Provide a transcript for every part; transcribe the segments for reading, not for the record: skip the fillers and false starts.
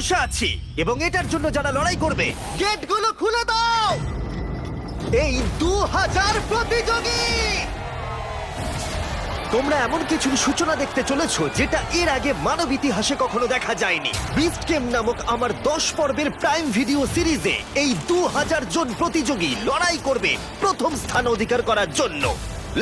বসে আছি এবং এটার জন্য যারা লড়াই করবে গেটগুলো খুলে দাও। এই 2000 প্রতিযোগী, তোমরা এমন কিছুর সূচনা দেখতে চলেছো যেটা এর আগে মানব ইতিহাসে কখনো দেখা যায়নি। বিস্ট গেম নামক আমার 10 পর্বের প্রাইম ভিডিও সিরিজে এই 2000 জন প্রতিযোগী লড়াই করবে প্রথম স্থান অধিকার করার জন্য।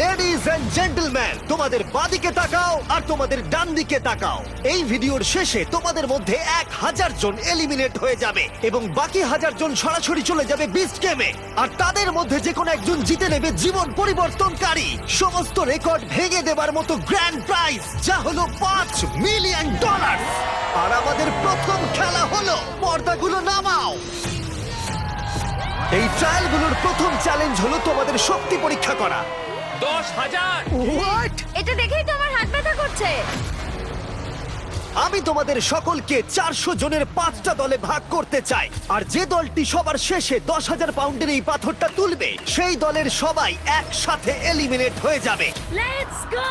লেডিজ এন্ড জেন্টলম্যান, তোমাদের বাঁদিকে তাকাও আর তোমাদের ডান দিকে তাকাও। এই ভিডিওর শেষে তোমাদের মধ্যে 1000 জন এলিমিনেট হয়ে যাবে এবং বাকি 1000 জন সরাসরি চলে যাবে বিস্ট গেমে। আর তাদের মধ্যে যে কোনো একজন জিতে নেবে জীবন পরিবর্তনকারী সমস্ত রেকর্ড ভেঙে দেবার মতো গ্র্যান্ড প্রাইজ, যা হলো $5 মিলিয়ন। আর আমাদের প্রথম খেলা হলো, পর্দাগুলো নামাও। এই ট্রায়ালগুলোর প্রথম চ্যালেঞ্জ হলো তোমাদের শক্তি পরীক্ষা করা। 10,000 হোয়াট? এটা দেখেই তো আমার হাত ব্যথা করছে। আমি তোমাদের সকলকে 400 জনের 5টা দলে ভাগ করতে চাই। আর যে দলটি সবার শেষে 10,000 পাউন্ডের এই পাথরটা তুলবে, সেই দলের সবাই একসাথে এলিমিনেট হয়ে যাবে। Let's go!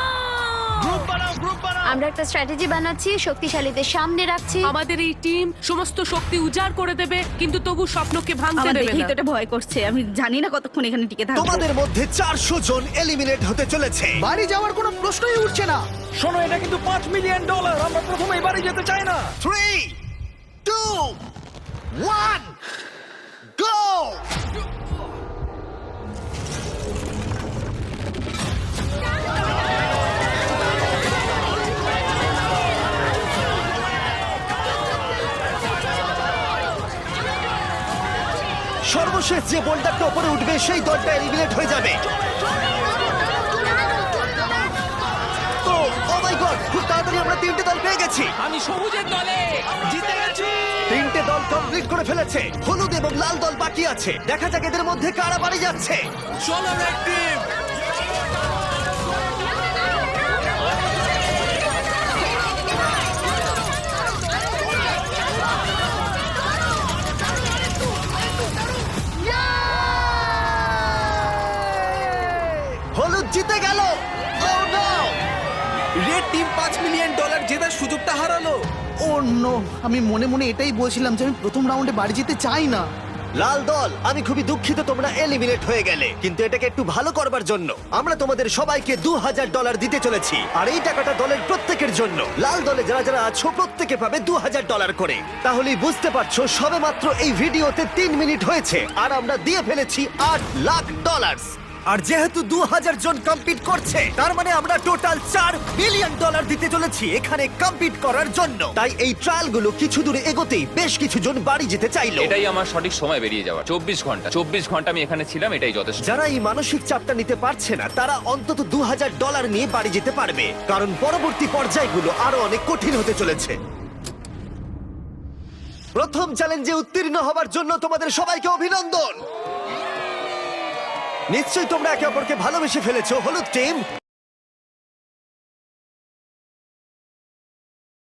গ্রুপ বানাও, গ্রুপ বানাও। আমরা একটা স্ট্র্যাটেজি বানাচ্ছি, শক্তিশালীদের সামনে রাখছি। আমাদের এই টিম সমস্ত শক্তি উজাড় করে দেবে, কিন্তু তবু স্বপ্নকে ভাঙতে আমার দেবে দেখেই না। তো এটা ভয় করছে। আমি জানি না কতক্ষণ এখানে টিকে থাকবো। তোমাদের মধ্যে 400 জন এলিমিনেট হতে চলেছে। বাড়ি যাওয়ার কোনো প্রশ্নই উঠছে না। শোনো, এটা কিন্তু $5 মিলিয়ন। আমরা প্রথমেই বাড়ি যেতে চাই না। 3, 2, 1, গো! সর্বশেষ যে বোল্ডারটা উপরে উঠবে সেই দলটা এলিমিনেট হয়ে যাবে। ও মাই গড, খুব তাড়াতাড়ি আমরা 3টে দল পেয়ে গেছি। আমি সবুজের দলে জিতে গেছি। 3টে দল কমপ্লিট করে ফেলেছে। হলুদ এবং লাল দল বাকি আছে। দেখা যাক এদের মধ্যে কারা বাড়ি যাচ্ছে। চলো রেড টিম। হলুদ জিতে গেল। Oh no! Red team $5 million জেতার সুযোগটা হারালো। ও নো, আমি মনে মনে এটাই বলছিলাম যে আমি প্রথম রাউন্ডে বাড়ি যেতে চাই না। লাল দল, আমি খুবই দুঃখিত তোমরা এলিমিনেট হয়ে গেলে, কিন্তু এটাকে একটু ভালো করবার জন্য আমরা তোমাদের সবাইকে $2,000 দিতে চলেছি। আর এই টাকাটা দলের প্রত্যেকের জন্য। লাল দলে যারা যারা আছো প্রত্যেকে পাবে $2,000 করে। তাহলেই বুঝতে পারছো সবেমাত্র এই ভিডিওতে 3 মিনিট হয়েছে আর আমরা দিয়ে ফেলেছি $8 লাখ। আর যেহেতু 2000 জন কম্পিট করছে, তার মানে আমরা টোটাল $4 বিলিয়ন দিতে চলেছি এখানে কম্পিট করার জন্য। তাই এই ট্রায়ালগুলো কিছু দূরে এগোতেই বেশ কিছু জন বাড়ি যেতে চাইলো। এটাই আমার সঠিক সময় বেরিয়ে যাওয়ার। 24 ঘন্টা আমি এখানে ছিলাম, এটাই যথেষ্ট। যারা এই মানসিক চাপটা নিতে পারছে না, তারা অন্তত $2,000 নিয়ে বাড়ি যেতে পারবে, কারণ পরবর্তী পর্যায়গুলো আরো অনেক কঠিন হতে চলেছে। প্রথম চ্যালেঞ্জে উত্তীর্ণ হবার জন্য তোমাদের সবাইকে অভিনন্দন। নিশ্চয়ই তোমরা একে অপরকে ভালোবেসে ফেলেছো, হলুদ টিম।